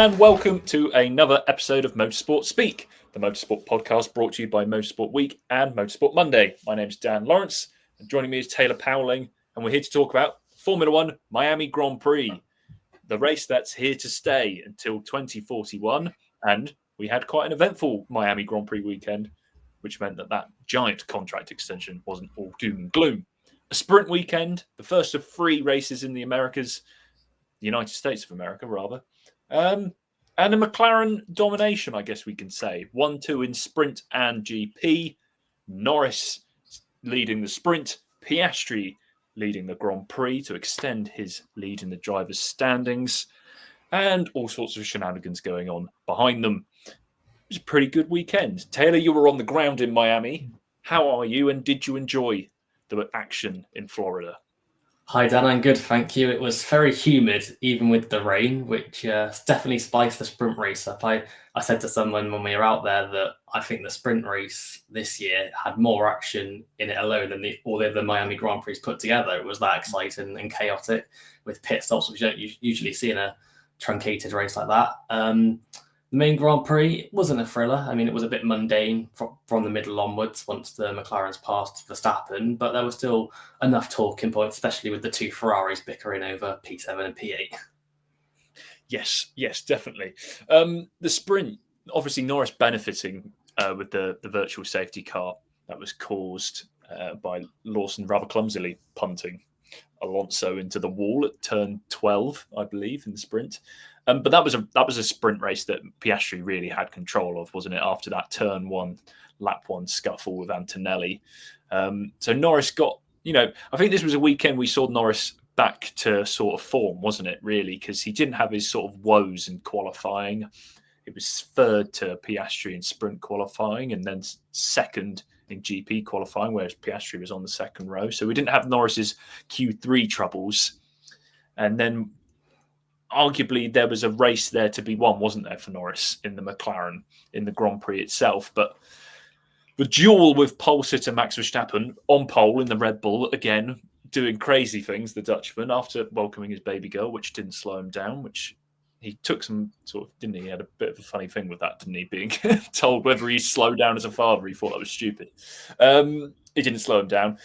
and welcome to another episode of Motorsport Speak, the motorsport podcast brought to you by Motorsport Week and Motorsport Monday. My name's Dan Lawrence, and joining me is Taylor Powling, and we're here to talk about Formula One Miami Grand Prix, the race that's here to stay until 2041. And we had quite an eventful Miami Grand Prix weekend, which meant that giant contract extension wasn't all doom and gloom. A sprint weekend, the first of 3 races in the Americas, the United States of America, rather. And a McLaren domination, I guess we can say. 1-2 in sprint and GP. Norris leading the sprint. Piastri leading the Grand Prix to extend his lead in the drivers' standings. And all sorts of shenanigans going on behind them. It was a pretty good weekend. Taylor, you were on the ground in Miami. How are you, and did you enjoy the action in Florida? Hi, Dan. I'm good, thank you. It was very humid, even with the rain, which definitely spiced the sprint race up. I said to someone when we were out there that I think the sprint race this year had more action in it alone than all the other Miami Grand Prix put together. It was that exciting and chaotic with pit stops, which you don't usually see in a truncated race like that. The main Grand Prix wasn't a thriller. I mean, it was a bit mundane from the middle onwards once the McLarens passed Verstappen, but there was still enough talking points, especially with the 2 Ferraris bickering over P7 and P8. Yes, definitely. The sprint, obviously Norris benefiting with the virtual safety car that was caused by Lawson rather clumsily punting Alonso into the wall at turn 12, I believe, in the sprint. But that was a sprint race that Piastri really had control of, wasn't it? After that turn 1, lap 1 scuffle with Antonelli. So Norris got, I think this was a weekend we saw Norris back to sort of form, wasn't it, really? Because he didn't have his sort of woes in qualifying. It was third to Piastri in sprint qualifying and then second in GP qualifying, whereas Piastri was on the second row. So we didn't have Norris's Q3 troubles. And then arguably there was a race there to be won, wasn't there, for Norris in the McLaren, in the Grand Prix itself. But the duel with pole sitter Max Verstappen on pole in the Red Bull, again, doing crazy things, the Dutchman, after welcoming his baby girl, which didn't slow him down, which he took some sort of, didn't he? He had a bit of a funny thing with that, didn't he? Being told whether he slowed down as a father, he thought that was stupid. It didn't slow him down.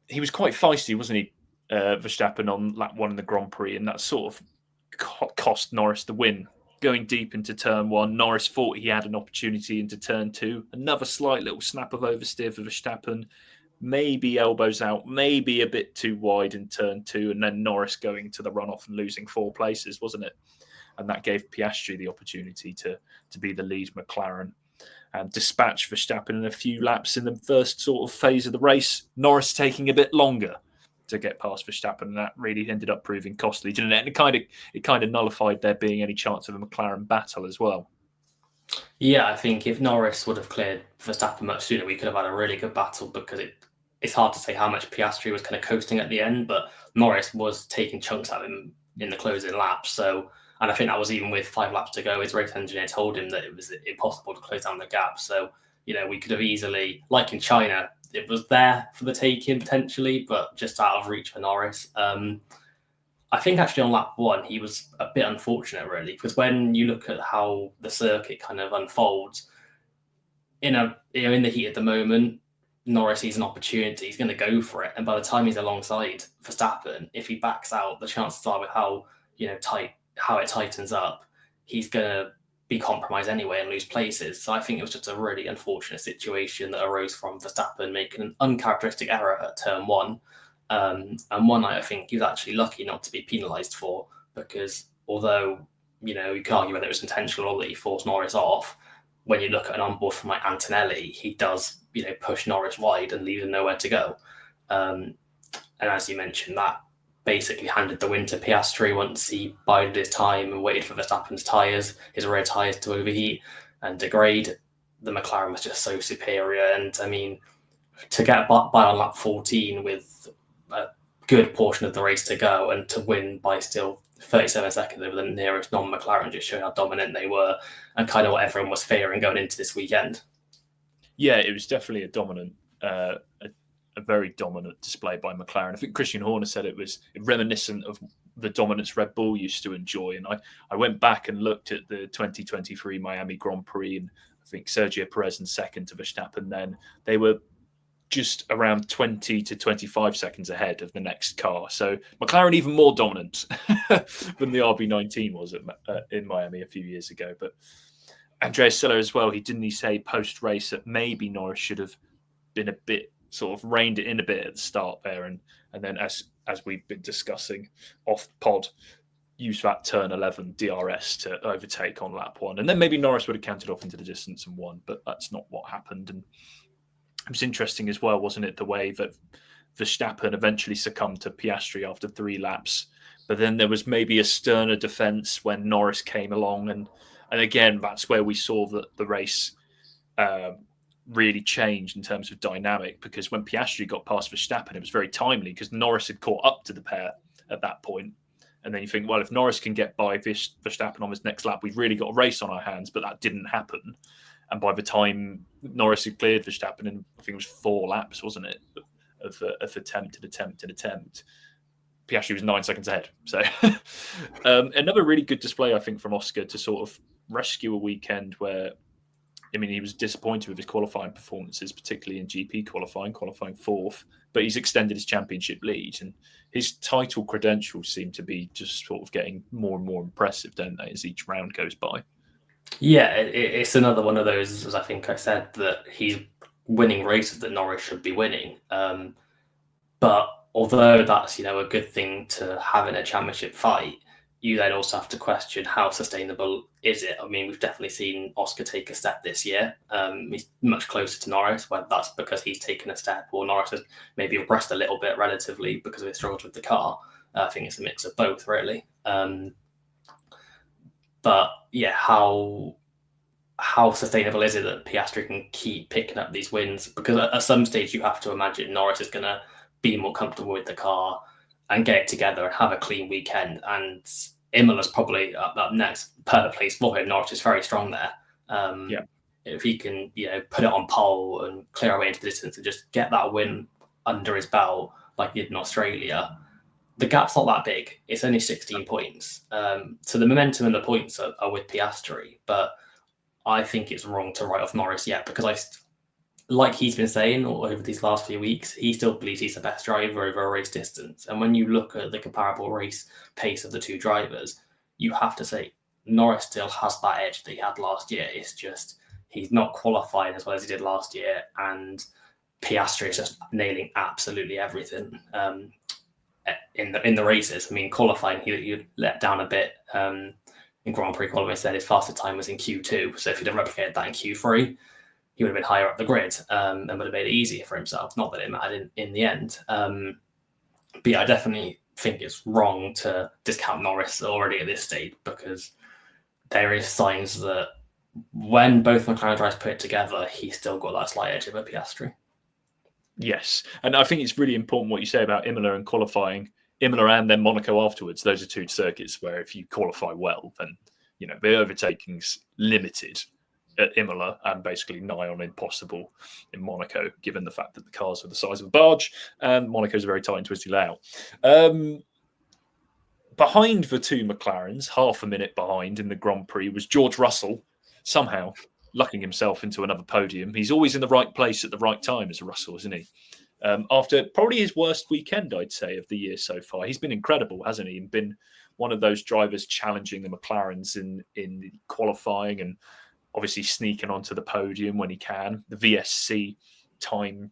He was quite feisty, wasn't he? Verstappen on lap 1 in the Grand Prix, and that sort of cost Norris the win. Going deep into turn 1, Norris thought he had an opportunity into turn 2. Another slight little snap of oversteer for Verstappen. Maybe elbows out, maybe a bit too wide in turn 2, and then Norris going to the runoff and losing 4 places, wasn't it? And that gave Piastri the opportunity to be the lead McLaren and dispatch Verstappen in a few laps in the first sort of phase of the race. Norris taking a bit longer to get past Verstappen, and that really ended up proving costly, didn't it? And it kind of nullified there being any chance of a McLaren battle as well. Yeah, I think if Norris would have cleared Verstappen much sooner, we could have had a really good battle, because it's hard to say how much Piastri was kind of coasting at the end, but Norris was taking chunks at him in the closing laps. So, and I think that was even with 5 laps to go. His race engineer told him that it was impossible to close down the gap. So, we could have easily, like in China, it was there for the taking potentially, but just out of reach for Norris. I think actually on lap 1, he was a bit unfortunate, really, because when you look at how the circuit kind of unfolds, in the heat of the moment, Norris sees an opportunity, he's going to go for it. And by the time he's alongside Verstappen, if he backs out, the chances are with how it tightens up, he's going to be compromised anyway and lose places. So I think it was just a really unfortunate situation that arose from Verstappen making an uncharacteristic error at turn 1. And one I think he was actually lucky not to be penalised for, because although, you could argue whether it was intentional or that he forced Norris off, when you look at an onboard from like Antonelli, he does, push Norris wide and leave him nowhere to go. And as you mentioned, that basically handed the win to Piastri once he bided his time and waited for Verstappen's tyres, his rear tyres to overheat and degrade. The McLaren was just so superior. And I mean, to get by on lap 14 with a good portion of the race to go and to win by still 37 seconds over the nearest non-McLaren just showed how dominant they were and kind of what everyone was fearing going into this weekend. Yeah, it was definitely a very dominant display by McLaren. I think Christian Horner said it was reminiscent of the dominance Red Bull used to enjoy. And I went back and looked at the 2023 Miami Grand Prix, and I think Sergio Perez in second to Verstappen. Then they were just around 20 to 25 seconds ahead of the next car. So McLaren even more dominant than the RB19 was in Miami a few years ago. But Andrea Silla as well, didn't he say post-race that maybe Norris should have been a bit sort of reined it in a bit at the start there, and then as we've been discussing off pod, use that turn 11 DRS to overtake on lap 1, and then maybe Norris would have counted off into the distance and won, but that's not what happened. And it was interesting as well, wasn't it, the way that Verstappen eventually succumbed to Piastri after 3 laps, but then there was maybe a sterner defence when Norris came along, and again that's where we saw that the race really changed in terms of dynamic, because when Piastri got past Verstappen, it was very timely because Norris had caught up to the pair at that point. And then you think, well, if Norris can get by Verstappen on his next lap, we've really got a race on our hands, but that didn't happen. And by the time Norris had cleared Verstappen, and I think it was 4 laps, wasn't it, of attempt, Piastri was 9 seconds ahead. So another really good display, I think, from Oscar to sort of rescue a weekend where, I mean, he was disappointed with his qualifying performances, particularly in GP qualifying 4th, but he's extended his championship lead, and his title credentials seem to be just sort of getting more and more impressive, don't they, as each round goes by? Yeah, it's another one of those, as I think I said, that he's winning races that Norris should be winning. But although that's, a good thing to have in a championship fight, you then also have to question how sustainable is it. I mean, we've definitely seen Oscar take a step this year. He's much closer to Norris, whether that's because he's taken a step or Norris has maybe regressed a little bit relatively because of his struggles with the car. I think it's a mix of both, really. But yeah, how sustainable is it that Piastri can keep picking up these wins? Because at some stage you have to imagine Norris is going to be more comfortable with the car and get it together and have a clean weekend. And Imola's probably up next, perfect place for him. Norris is very strong there. If he can, put it on pole and clear away into the distance and just get that win under his belt like he did in Australia, the gap's not that big. It's only 16 points. So the momentum and the points are with Piastri, but I think it's wrong to write off Norris yet, because like he's been saying over these last few weeks, he still believes he's the best driver over a race distance. And when you look at the comparable race pace of the two drivers, you have to say Norris still has that edge that he had last year. It's just he's not qualifying as well as he did last year, and Piastri is just nailing absolutely everything in the races. I mean, qualifying, he let down a bit in Grand Prix qualifying. Said his fastest time was in Q2, so if he'd have replicated that in Q3, he would have been higher up the grid and would have made it easier for himself. Not that it mattered in the end. But yeah, I definitely think it's wrong to discount Norris already at this stage, because there is signs that when both McLaren drivers put it together, he's still got that slight edge over Piastri. Yes, and I think it's really important what you say about Imola and qualifying. Imola and then Monaco afterwards, those are 2 circuits where if you qualify well, then the overtaking's limited at Imola and basically nigh on impossible in Monaco, given the fact that the cars are the size of a barge and Monaco's a very tight and twisty layout. Behind the 2 McLarens, half a minute behind in the Grand Prix, was George Russell, somehow lucking himself into another podium. He's always in the right place at the right time as a Russell, isn't he? After probably his worst weekend, I'd say, of the year so far. He's been incredible, hasn't he? And been one of those drivers challenging the McLarens in qualifying and obviously sneaking onto the podium when he can. The VSC time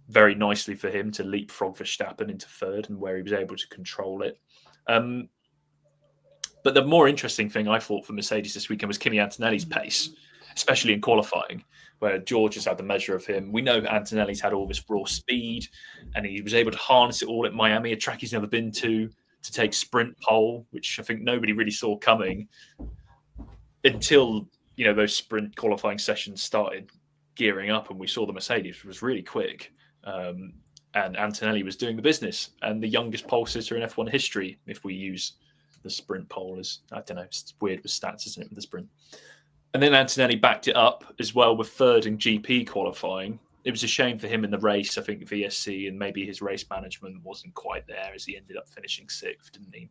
very nicely for him to leapfrog Verstappen into 3rd, and where he was able to control it. But the more interesting thing I thought for Mercedes this weekend was Kimi Antonelli's pace, especially in qualifying, where George has had the measure of him. We know Antonelli's had all this raw speed, and he was able to harness it all at Miami, a track he's never been to take sprint pole, which I think nobody really saw coming until those sprint qualifying sessions started gearing up, and we saw the Mercedes was really quick. And Antonelli was doing the business, and the youngest pole sitter in F1 history, if we use the sprint pole as, I don't know, it's weird with stats, isn't it, with the sprint? And then Antonelli backed it up as well with 3rd in GP qualifying, it was a shame for him in the race. I think VSC and maybe his race management wasn't quite there, as he ended up finishing 6th, didn't he?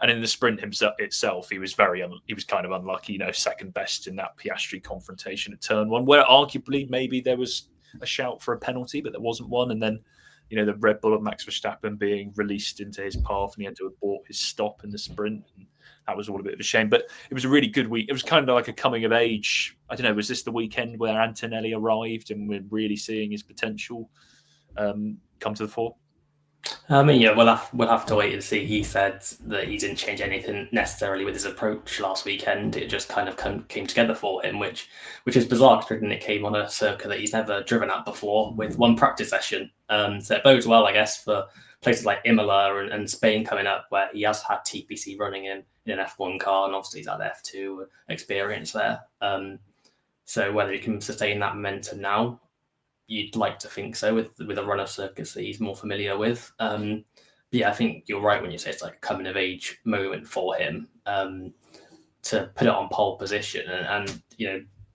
And in the sprint itself, he was he was kind of unlucky. Second best in that Piastri confrontation at turn 1, where arguably maybe there was a shout for a penalty, but there wasn't one. And then, the Red Bull of Max Verstappen being released into his path, and he had to abort his stop in the sprint. And that was all a bit of a shame, but it was a really good week. It was kind of like a coming of age. I don't know, was this the weekend where Antonelli arrived and we're really seeing his potential come to the fore? We'll have to wait and see. He said that he didn't change anything necessarily with his approach last weekend. It just kind of came together for him, which is bizarre considering it came on a circuit that he's never driven at before with one practice session. So it bodes well, I guess, for places like Imola and Spain coming up, where he has had TPC running in an F1 car, and obviously he's had F2 experience there. So whether he can sustain that momentum now, you'd like to think so with a run of circuits that he's more familiar with. I think you're right when you say it's like a coming of age moment for him to put it on pole position. And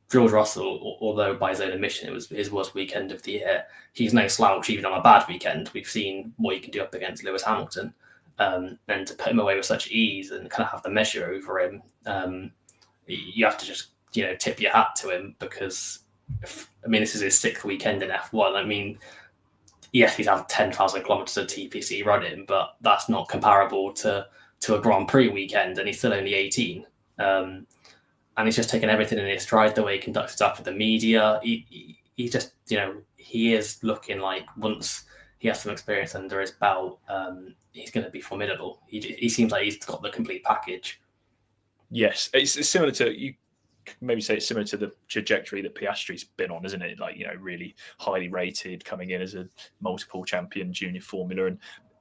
George Russell, although by his own admission it was his worst weekend of the year, he's no slouch even on a bad weekend. We've seen what he can do up against Lewis Hamilton, and to put him away with such ease and kind of have the measure over him, you have to just tip your hat to him, because this is his 6th weekend in F1. Yes, he's had 10,000 kilometers of TPC running, but that's not comparable to a Grand Prix weekend, and he's still only 18. And he's just taken everything in his stride, the way he conducts himself with the media. He just, he is looking like once he has some experience under his belt, he's going to be formidable. He seems like he's got the complete package. Yes, it's similar to, you maybe say it's similar to the trajectory that Piastri's been on, isn't it? Really highly rated, coming in as a multiple champion junior Formula, and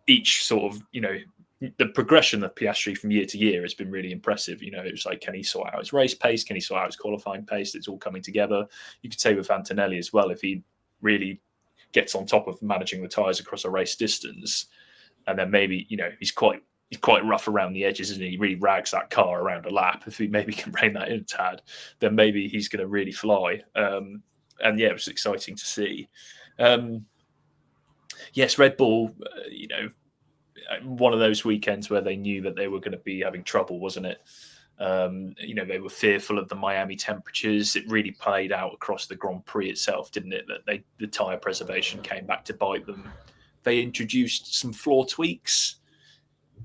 each sort of, the progression of Piastri from year to year has been really impressive. It was like, can he sort out his race pace? Can he sort out his qualifying pace? It's all coming together. You could say with Antonelli as well, if he really gets on top of managing the tyres across a race distance, and then maybe, he's quite rough around the edges, isn't he? He really rags that car around a lap. If he maybe can rein that in a tad, then maybe he's going to really fly. It was exciting to see. Yes, Red Bull, one of those weekends where they knew that they were going to be having trouble, wasn't it? They were fearful of the Miami temperatures. It really played out across the Grand Prix itself, didn't it? That the tyre preservation came back to bite them. They introduced some floor tweaks,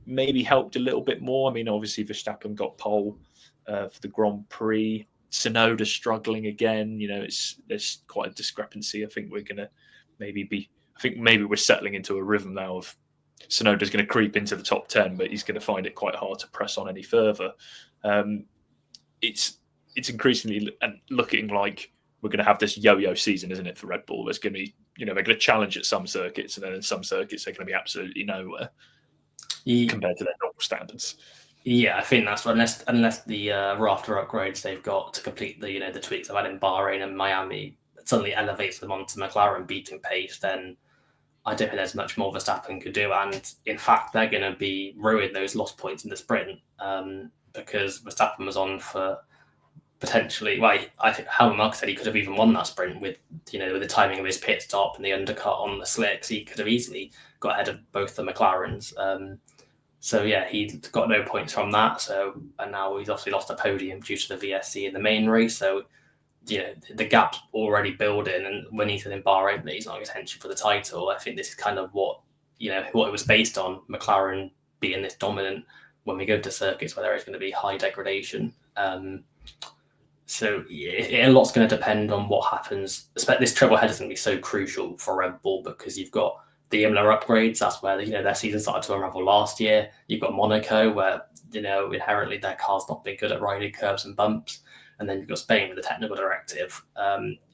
maybe helped a little bit more. Obviously Verstappen got pole for the Grand Prix. Tsunoda struggling again. There's quite a discrepancy. I think we're going to maybe we're settling into a rhythm now of Tsunoda's going to creep into the top 10, but he's going to find it quite hard to press on any further. It's increasingly looking like we're going to have this yo-yo season, isn't it, for Red Bull? There's going to be, they're going to challenge at some circuits, and then in some circuits they're going to be absolutely nowhere compared to their normal standards. Yeah, I think that's right. Unless the rafter upgrades they've got to complete the tweaks they've had in Bahrain and Miami suddenly elevates them onto McLaren beating pace, then I don't think there's much more Verstappen could do. And in fact, they're going to be ruining those lost points in the sprint because Verstappen was on for potentially, I think Helmut Marko said he could have even won that sprint with the timing of his pit stop and the undercut on the slicks. He could have easily got ahead of both the McLarens. He got no points from that. And now he's obviously lost a podium due to the VSC in the main race. So, the gap's already building. And when he said in Bahrain that he's not in contention for the title, I think this is kind of what it was based on, McLaren being this dominant when we go to circuits where there is going to be high degradation. A lot's going to depend on what happens. This treble header is going to be so crucial for Red Bull because you've got the Imola upgrades. That's where their season started to unravel last year. You've got Monaco, where inherently their car's not been good at riding curves and bumps, and then you've got Spain with the technical directive.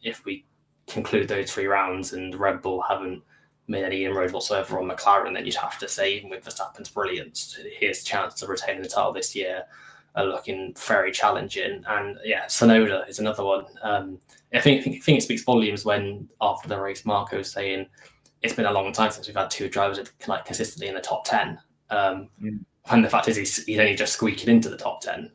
If we conclude those 3 rounds and Red Bull haven't made any inroads whatsoever on McLaren, then you'd have to say, even with Verstappen's brilliance, his chance to retain the title this year are looking very challenging. And Tsunoda is another one. I think it speaks volumes when after the race Marco's saying it's been a long time since we've had 2 drivers consistently in the top 10. And the fact is he's only just squeaking into the top 10.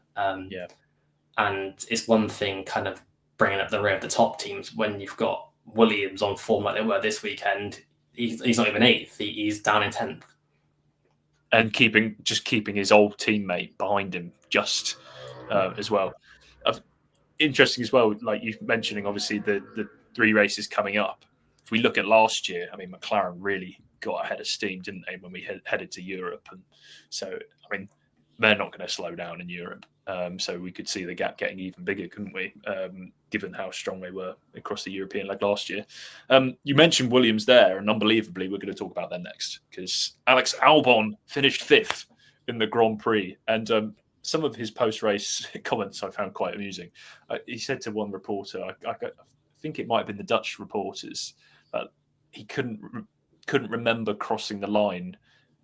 And it's one thing kind of bringing up the rear of the top teams when you've got Williams on form like they were this weekend, he's not even 8th. He's down in 10th. And keeping his old teammate behind him as well. Interesting as well, like you mentioning, obviously the 3 races coming up. If we look at last year, I mean, McLaren really got ahead of steam, didn't they, when we headed to Europe? And so, I mean, they're not going to slow down in Europe. So we could see the gap getting even bigger, couldn't we? Given how strong they were across the European leg last year. You mentioned Williams there, and unbelievably, we're going to talk about them next, because Alex Albon finished 5th in the Grand Prix, and some of his post-race comments I found quite amusing. He said to one reporter, I think it might have been the Dutch reporters, that he couldn't remember crossing the line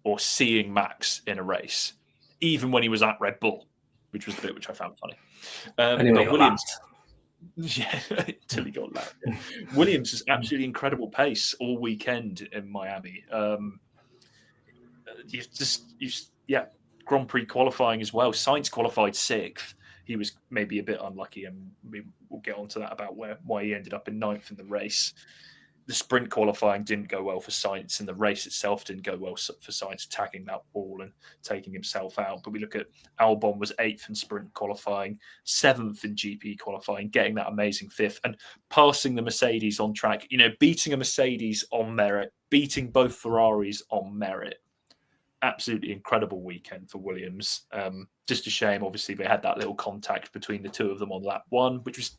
or seeing Max in a race, even when he was at Red Bull, which was the bit which I found funny. Anyway, Williams, yeah, until he got lapped. Williams is absolutely incredible pace all weekend in Miami. Grand Prix qualifying as well. Sainz qualified 6th. He was maybe a bit unlucky, and we'll get onto that about why he ended up in 9th in the race. The sprint qualifying didn't go well for Sainz, and the race itself didn't go well for Sainz, tagging that wall and taking himself out. But we look at Albon was 8th in sprint qualifying, 7th in GP qualifying, getting that amazing 5th, and passing the Mercedes on track. You know, beating a Mercedes on merit, beating both Ferraris on merit. Absolutely incredible weekend for Williams. Just a shame, obviously, they had that little contact between the two of them on lap 1, which was,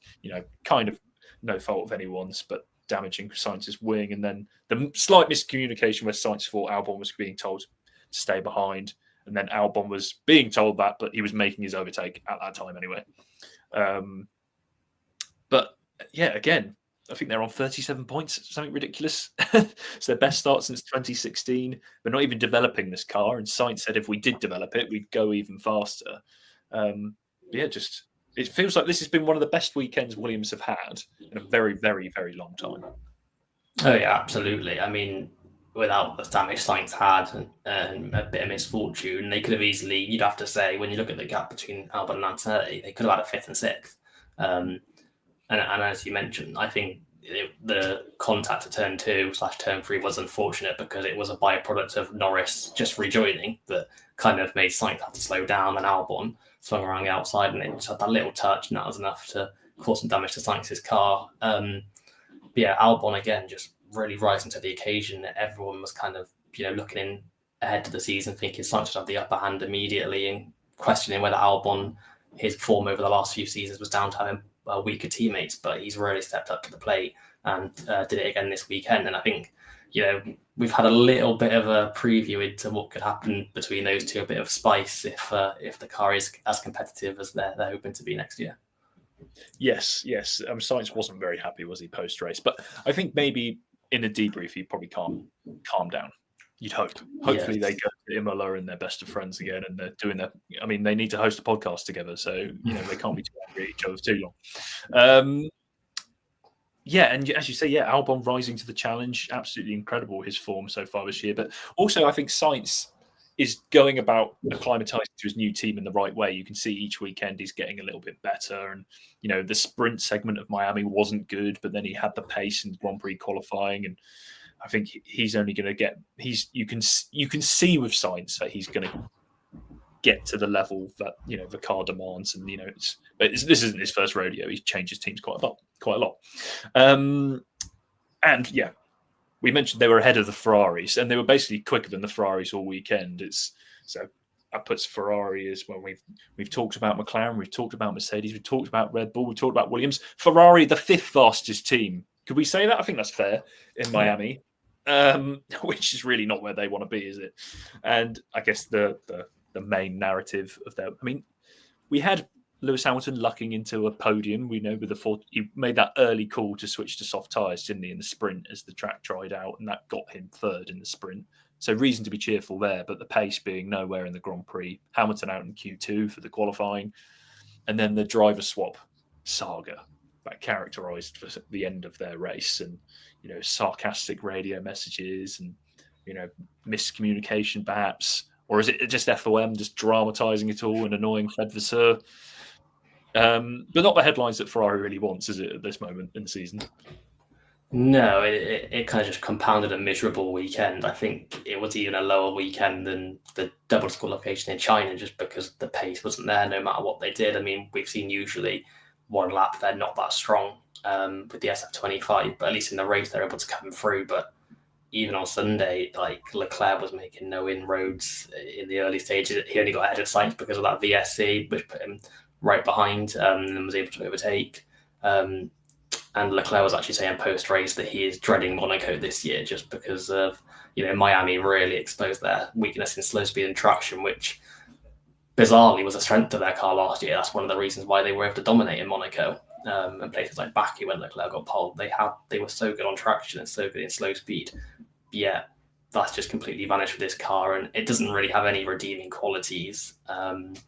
kind of no fault of anyone's, but damaging Sainz's wing. And then the slight miscommunication where Sainz thought Albon was being told to stay behind, and then Albon was being told that, but he was making his overtake at that time anyway. But yeah, again, I think they're on 37 points, something ridiculous. It's their best start since 2016. They're not even developing this car. And Sainz said if we did develop it, we'd go even faster. It feels like this has been one of the best weekends Williams have had in a very, very, very long time. Oh, yeah, absolutely. I mean, without the damage Sainz had and a bit of misfortune, they could have easily, you'd have to say, when you look at the gap between Albon and Antonelli, they could have had a 5th and 6th. And as you mentioned, I think the contact at turn 2/turn 3 was unfortunate because it was a byproduct of Norris just rejoining that kind of made Sainz have to slow down, and Albon swung around the outside, and it just had that little touch, and that was enough to cause some damage to Sainz's car. Albon again just really rising to the occasion. Everyone was kind of looking ahead to the season, thinking Sainz should have the upper hand immediately, and questioning whether Albon, his form over the last few seasons, was down to having weaker teammates, but he's really stepped up to the plate and did it again this weekend. And I think we've had a little bit of a preview into what could happen between those two, a bit of spice if the car is as competitive as they're hoping to be next year. Yes. Sainz wasn't very happy, was he, post race? But I think maybe in a debrief he probably calm down. You'd hope. Hopefully they go to Imola and they're best of friends again, and they're doing that. I mean, they need to host a podcast together, so they can't be too angry at each other for too long. And as you say, Albon rising to the challenge, absolutely incredible, his form so far this year. But also, I think Sainz is going about acclimatizing to his new team in the right way. You can see each weekend he's getting a little bit better, and the sprint segment of Miami wasn't good, but then he had the pace in Grand Prix qualifying, and I think he's only going to get. You can see with Sainz that he's going to get to the level that the car demands, and this isn't his first rodeo. He's changed his teams quite a lot. We mentioned they were ahead of the Ferraris, and they were basically quicker than the Ferraris all weekend. So that puts Ferrari as when we've talked about McLaren, we've talked about Mercedes, we've talked about Red Bull, we've talked about Williams. Ferrari, the 5th fastest team. Could we say that? I think that's fair in Miami. Which is really not where they want to be, is it? And I guess the main narrative of that. I mean, we had Lewis Hamilton lucking into a podium. We know with he made that early call to switch to soft tyres, didn't he, in the sprint as the track dried out, and that got him 3rd in the sprint. So reason to be cheerful there, but the pace being nowhere in the Grand Prix. Hamilton out in Q2 for the qualifying, and then the driver swap saga that characterised the end of their race, and sarcastic radio messages and miscommunication perhaps, or is it just FOM just dramatising it all and annoying Fred Vasseur? But not the headlines that Ferrari really wants, is it, at this moment in the season? No, it kind of just compounded a miserable weekend. I think it was even a lower weekend than the double disqualification in China, just because the pace wasn't there no matter what they did. I mean, we've seen usually one lap, they're not that strong with the SF25, but at least in the race, they're able to come through. But even on Sunday, like Leclerc was making no inroads in the early stages. He only got ahead of Sainz because of that VSC, which put him right behind and was able to overtake. And Leclerc was actually saying post race that he is dreading Monaco this year just because of, Miami really exposed their weakness in slow speed and traction, which bizarrely was a strength of their car last year. That's one of the reasons why they were able to dominate in Monaco and places like Baku when Leclerc got pole. They were so good on traction and so good in slow speed. Yeah, that's just completely vanished with this car, and it doesn't really have any redeeming qualities. And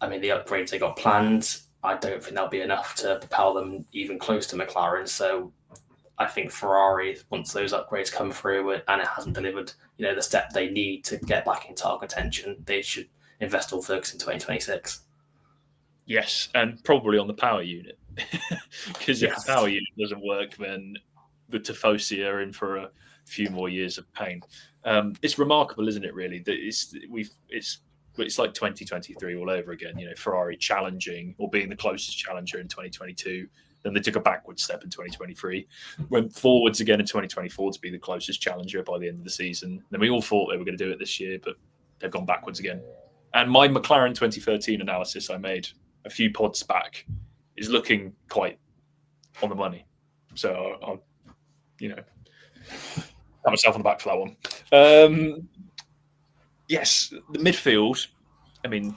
I mean, the upgrades they got planned, I don't think that'll be enough to propel them even close to McLaren. So I think Ferrari, once those upgrades come through and it hasn't delivered, the step they need to get back in title contention, they should invest all focus in 2026. Yes, and probably on the power unit, because if the power unit doesn't work, then the Tifosi are in for a few more years of pain. It's remarkable, isn't it? Really, that it's like 2023 all over again. Ferrari challenging or being the closest challenger in 2022. Then they took a backward step in 2023, went forwards again in 2024 to be the closest challenger by the end of the season. Then we all thought they were going to do it this year, but they've gone backwards again. And my McLaren 2013 analysis I made a few pods back is looking quite on the money. So I'll pat myself on the back for that one. Yes, the midfield. I mean,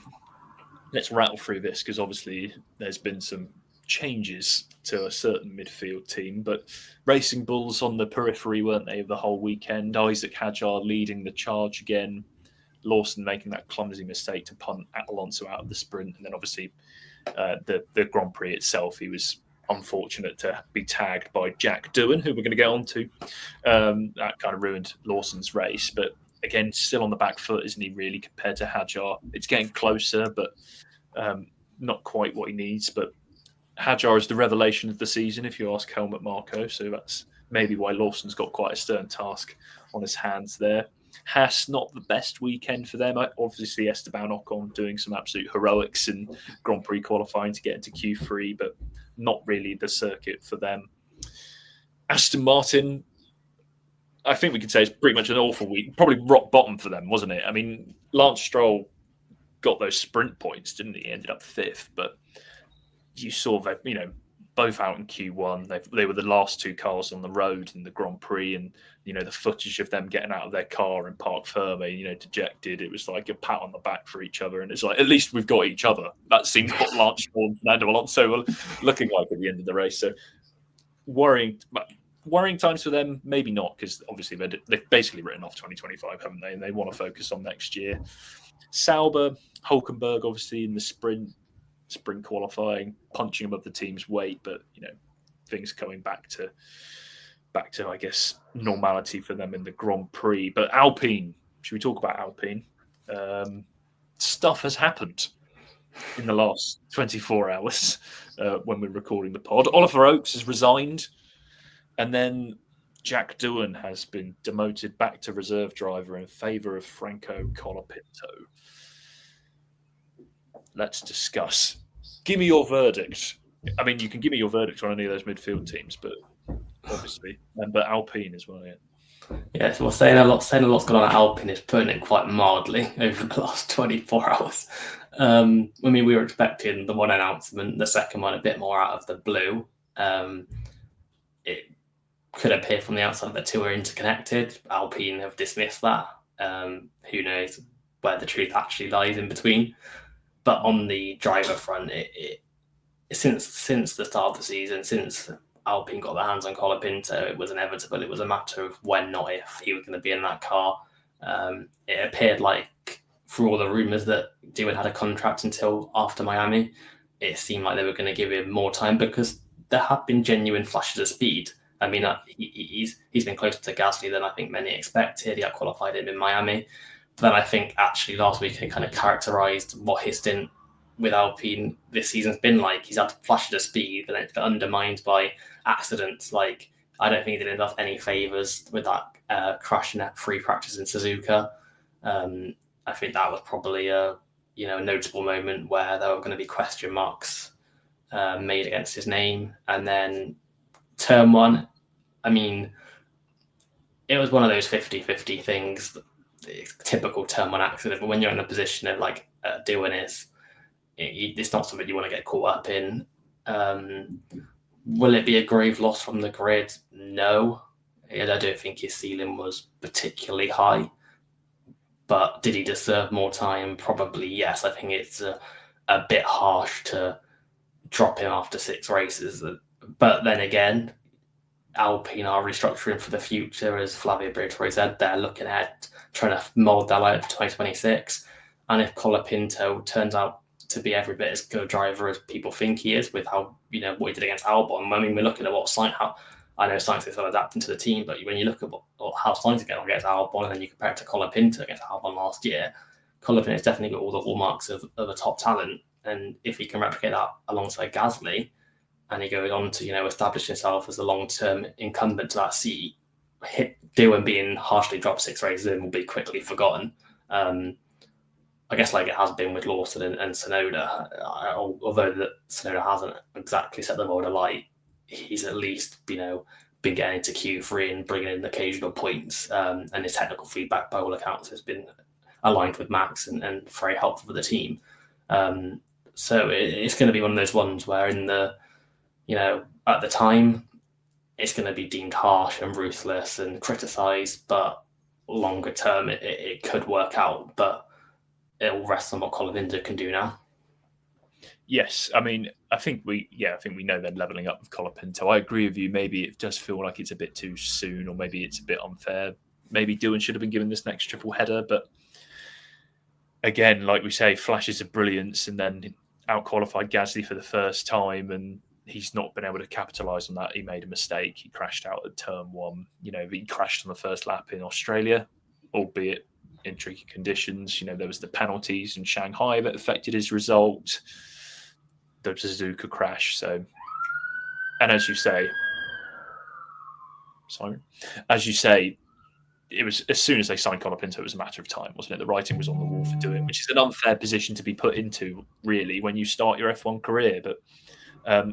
let's rattle through this because obviously there's been some changes to a certain midfield team, but Racing Bulls on the periphery, weren't they, the whole weekend? Isaac Hadjar leading the charge again. Lawson making that clumsy mistake to punt Alonso out of the sprint, and then obviously the Grand Prix itself, he was unfortunate to be tagged by Jack Doohan, who we're going to get on to. That kind of ruined Lawson's race, but again, still on the back foot, isn't he, really, compared to Hadjar? It's getting closer, but not quite what he needs. But Hadjar is the revelation of the season, if you ask Helmut Marko, so that's maybe why Lawson's got quite a stern task on his hands there. Haas, not the best weekend for them. Obviously, Esteban Ocon doing some absolute heroics in Grand Prix qualifying to get into Q3, but not really the circuit for them. Aston Martin, I think we could say it's pretty much an awful week. Probably rock bottom for them, wasn't it? I mean, Lance Stroll got those sprint points, didn't he? He ended up fifth, but you saw that, both out in Q1. They were the last two cars on the road in the Grand Prix, and the footage of them getting out of their car and Parc Ferme, dejected. It was like a pat on the back for each other, and it's like, at least we've got each other. That seemed what Lance Stroll and Fernando Alonso were looking like at the end of the race. So worrying times for them, maybe not, because obviously they've basically written off 2025, haven't they? And they want to focus on next year. Sauber, Hulkenberg, obviously in the sprint qualifying, punching above the team's weight, but things coming back to I guess normality for them in the Grand Prix. But Alpine, should we talk about Alpine? Stuff has happened in the last 24 hours when we're recording the pod. Oliver Oakes has resigned, and then Jack Doohan has been demoted back to reserve driver in favour of Franco Colapinto. Let's discuss. Give me your verdict. I mean, you can give me your verdict on any of those midfield teams, but obviously, but Alpine as well. Yeah, so we're saying a lot's gone on at Alpine, is putting it quite mildly over the last 24 hours. I mean, we were expecting the one announcement, the second one a bit more out of the blue. It could appear from the outside that two are interconnected. Alpine have dismissed that. Who knows where the truth actually lies in between. But on the driver front, since the start of the season, since Alpine got their hands on Colapinto, it was inevitable. It was a matter of when, not if, he was going to be in that car. It appeared like, through all the rumours, that Doohan had a contract until after Miami. It seemed like they were going to give him more time because there have been genuine flashes of speed. I mean, he's been closer to Gasly than I think many expected. He out-qualified him in Miami. But then I think actually last week he kind of characterised what his stint with Alpine this season's been like. He's had flashes of speed, and it's been undermined by accidents. Like, I don't think he did enough any favours with that crash in that free practice in Suzuka. I think that was probably a notable moment where there were going to be question marks made against his name. And then turn one, I mean, it was one of those 50-50 things, typical turn one accident. But when you're in a position of like Doohan is, it's not something you want to get caught up in. Will it be a grave loss from the grid? No. I don't think his ceiling was particularly high. But did he deserve more time? Probably yes. I think it's a bit harsh to drop him after 6 races. But then again, Alpine are restructuring for the future, as Flavio Briatore said. They're looking ahead, trying to mould that out for 2026. And if Colapinto turns out to be every bit as good a driver as people think he is, with how what he did against Albon. I mean, we're looking at I know Sainz is still adapting to the team, but when you look at how Sainz is getting on against Albon, and then you compare it to Colapinto against Albon last year, Colapinto has definitely got all the hallmarks of a top talent. And if he can replicate that alongside Gasly, and he goes on to establish himself as the long-term incumbent to that seat, Doohan being harshly dropped 6 races in will be quickly forgotten. I guess like it has been with Lawson and Tsunoda, although Tsunoda hasn't exactly set the world alight, he's at least been getting into Q3 and bringing in occasional points, and his technical feedback by all accounts has been aligned with Max and very helpful for the team. So it's going to be one of those ones where at the time it's going to be deemed harsh and ruthless and criticised, but longer term it could work out. But it will rest on what Colapinto can do now. Yes, I mean, I think we know they're levelling up with Colapinto. I agree with you. Maybe it does feel like it's a bit too soon, or maybe it's a bit unfair. Maybe Doohan should have been given this next triple header, but again, like we say, flashes of brilliance, and then out-qualified Gasly for the first time, and he's not been able to capitalise on that. He made a mistake. He crashed out at turn 1. He crashed on the first lap in Australia, albeit in tricky conditions. There was the penalties in Shanghai that affected his result. The Suzuka crash. So, and as you say, Simon, it was as soon as they signed Colapinto, it was a matter of time, wasn't it? The writing was on the wall for Doohan, which is an unfair position to be put into, really, when you start your F1 career. But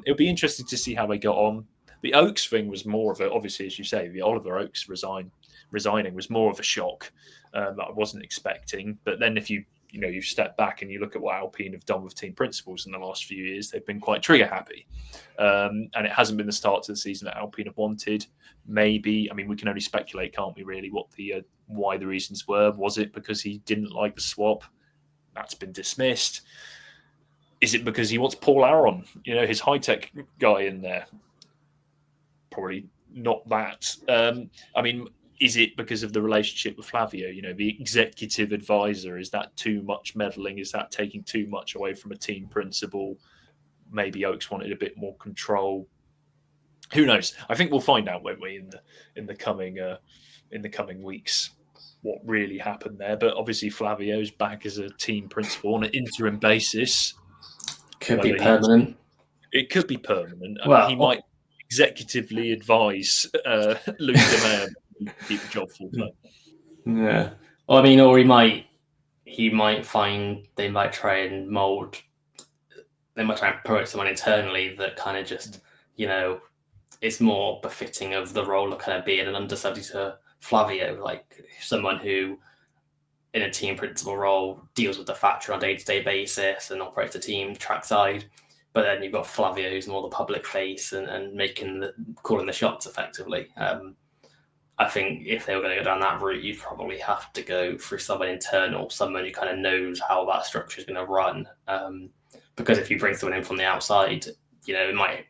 it'll be interesting to see how they got on. The Oaks thing was more of obviously, as you say, the Oliver Oaks resigning was more of a shock that I wasn't expecting. But then if you step back and you look at what Alpine have done with team principals in the last few years, they've been quite trigger happy. And it hasn't been the start to the season that Alpine have wanted. Maybe, I mean, we can only speculate, can't we, really, what why the reasons were. Was it because he didn't like the swap? That's been dismissed. Is it because he wants Paul Aron, his high-tech guy in there? Probably not that. I mean, is it because of the relationship with Flavio? The executive advisor, is that too much meddling? Is that taking too much away from a team principal? Maybe Oaks wanted a bit more control. Who knows? I think we'll find out, won't we, in the coming weeks, what really happened there. But obviously, Flavio's back as a team principal on an interim basis. Could be permanent. It could be permanent. He might executively advise Luke de Meyer keep the job full time. Yeah. Well, I mean, or he might find they might try and promote someone internally that kind of just, it's more befitting of the role of kind of being an understudy to Flavio, like someone who in a team principal role deals with the factory on a day-to-day basis and operates the team trackside. But then you've got Flavio, who's more the public face and calling the shots effectively. I think if they were going to go down that route, you'd probably have to go through someone internal, someone who kind of knows how that structure is going to run. Because if you bring someone in from the outside, it might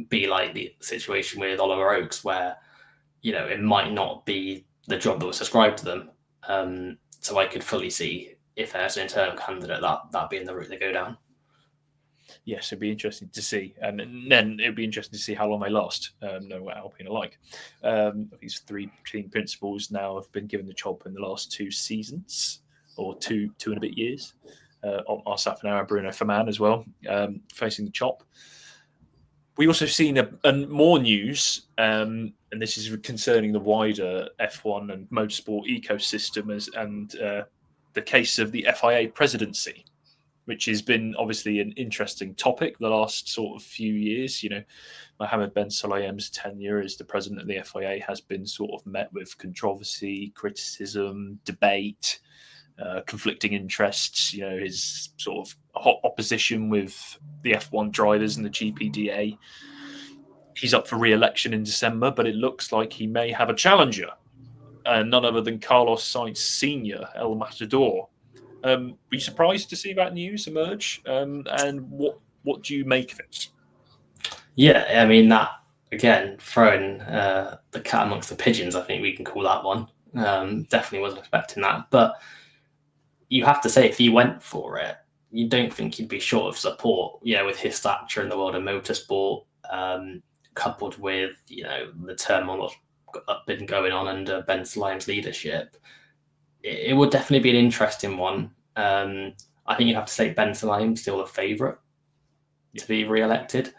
be like the situation with Oliver Oaks, where, it might not be the job that was described to them. So I could fully see, if there's an internal candidate, that being the route they go down. Yes, it'd be interesting to see. And then it'd be interesting to see how long they last, know what Alpine are like. These 3 team principals now have been given the job in the last 2 seasons, or two and a bit years. Otmar Safnauer and Bruno Ferman as well, facing the chop. We also seen more news, and this is concerning the wider F1 and motorsport ecosystem, and the case of the FIA presidency, which has been obviously an interesting topic the last sort of few years. Mohammed Ben Sulayem's tenure as the president of the FIA has been sort of met with controversy, criticism, debate, conflicting interests. His sort of hot opposition with the F1 drivers and the GPDA. He's up for re-election in December, but it looks like he may have a challenger, none other than Carlos Sainz Sr, El Matador. Were you surprised to see that news emerge? And what do you make of it? Yeah, I mean, that, again, throwing the cat amongst the pigeons, I think we can call that one. Definitely wasn't expecting that. But you have to say, if he went for it, you don't think he'd be short of support, with his stature in the world of motorsport, coupled with, the turmoil that's been going on under Ben Sulayem's leadership. It would definitely be an interesting one. I think you'd have to say Ben Sulayem's still a favourite to be re-elected.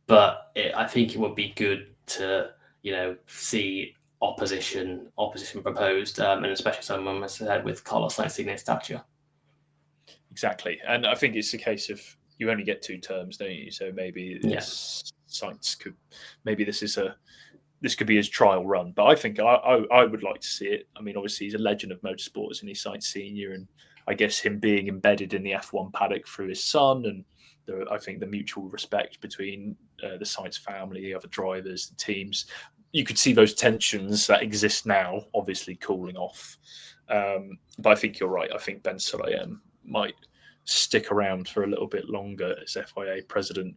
But I think it would be good to, see opposition proposed, and especially someone, as I said, with Carlos Sainz Sr. stature. Exactly. And I think it's a case of you only get 2 terms, don't you? So maybe Sainz could, maybe this could be his trial run. But I think I would like to see it. I mean, obviously he's a legend of motorsport, isn't he, Sainz Sr, and I guess him being embedded in the F1 paddock through his son, and I think the mutual respect between the Sainz family, the other drivers, the teams, you could see those tensions that exist now obviously cooling off. But I think you're right. I think Ben Sulayem might stick around for a little bit longer as FIA president.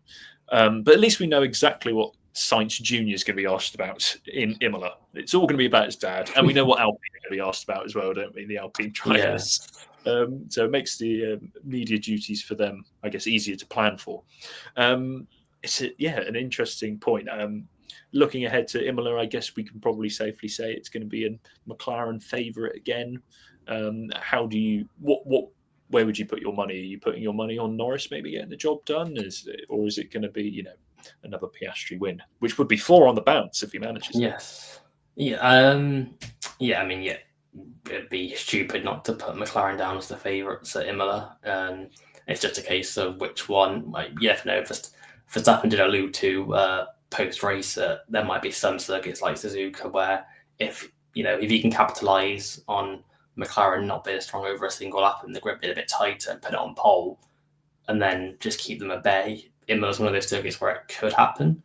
But at least we know exactly what Sainz Jr. is going to be asked about in Imola. It's all going to be about his dad. And we know what Alpine are going to be asked about as well, don't we? The Alpine drivers. Yeah. So it makes the media duties for them, I guess, easier to plan for. It's an interesting point. Looking ahead to Imola, I guess we can probably safely say it's going to be a McLaren favourite again. Where would you put your money? Are you putting your money on Norris maybe getting the job done? Or is it going to be, another Piastri win, which would be 4 on the bounce if he manages? Yes. It'd be stupid not to put McLaren down as the favourites at Imola. It's just a case of which one. Verstappen did allude to post-race there might be some circuits like Suzuka where if he can capitalise on McLaren not being strong over a single lap and the grip being a bit tighter and put it on pole and then just keep them at bay. Imola's one of those circuits where it could happen.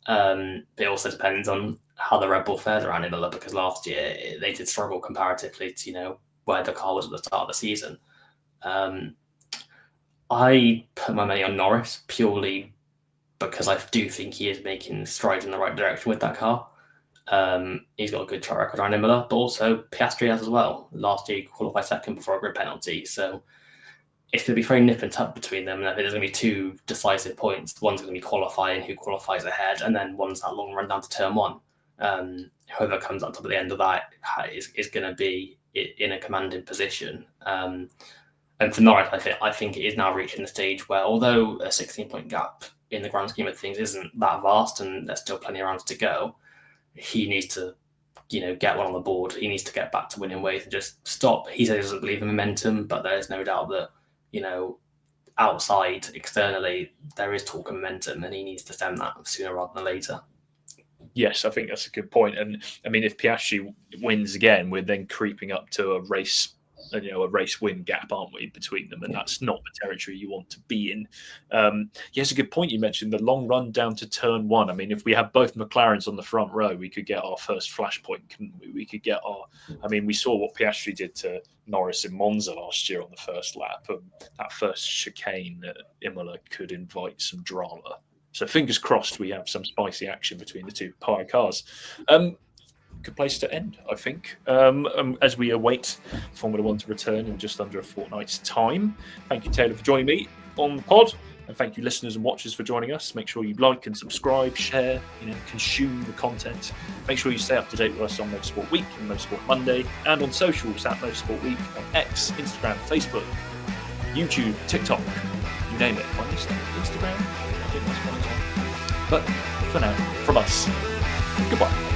But it also depends on how the Red Bull fared around Imola, because last year they did struggle comparatively to where the car was at the start of the season. I put my money on Norris purely because I do think he is making strides in the right direction with that car. He's got a good track record around Imola, but also Piastri has as well. Last year he qualified second before a grid penalty, so it's going to be very nip and tuck between them. And there's going to be 2 decisive points. One's going to be qualifying, who qualifies ahead, and then one's that long run down to turn 1. Whoever comes on top at the end of that is going to be in a commanding position. And for Norris, I think it is now reaching the stage where, although a 16-point gap in the grand scheme of things isn't that vast and there's still plenty of rounds to go, he needs to, get one on the board. He needs to get back to winning ways and just stop. He says he doesn't believe in momentum, but there is no doubt that, outside, externally, there is talk of momentum, and he needs to stem that sooner rather than later. Yes, I think that's a good point. And I mean, if Piastri wins again, we're then creeping up to a race win gap, aren't we, between them? And that's not the territory you want to be in. It's a good point you mentioned, the long run down to turn 1. I mean, if we have both McLarens on the front row, we could get our first flashpoint, couldn't we? We could get we saw what Piastri did to Norris in Monza last year on the first lap. That first chicane at Imola could invite some drama. So fingers crossed we have some spicy action between the 2 power cars. Good place to end, I think, as we await Formula 1 to return in just under a fortnight's time. Thank you, Taylor, for joining me on the pod, and thank you, listeners and watchers, for joining us. Make sure you like and subscribe, share, consume the content. Make sure you stay up to date with us on Motorsport Week and Motorsport Monday, and on socials at Motorsport Week on X, Instagram, Facebook, YouTube, TikTok, you name it. Find us on Instagram. I think that's one as well. But for now, from us, goodbye.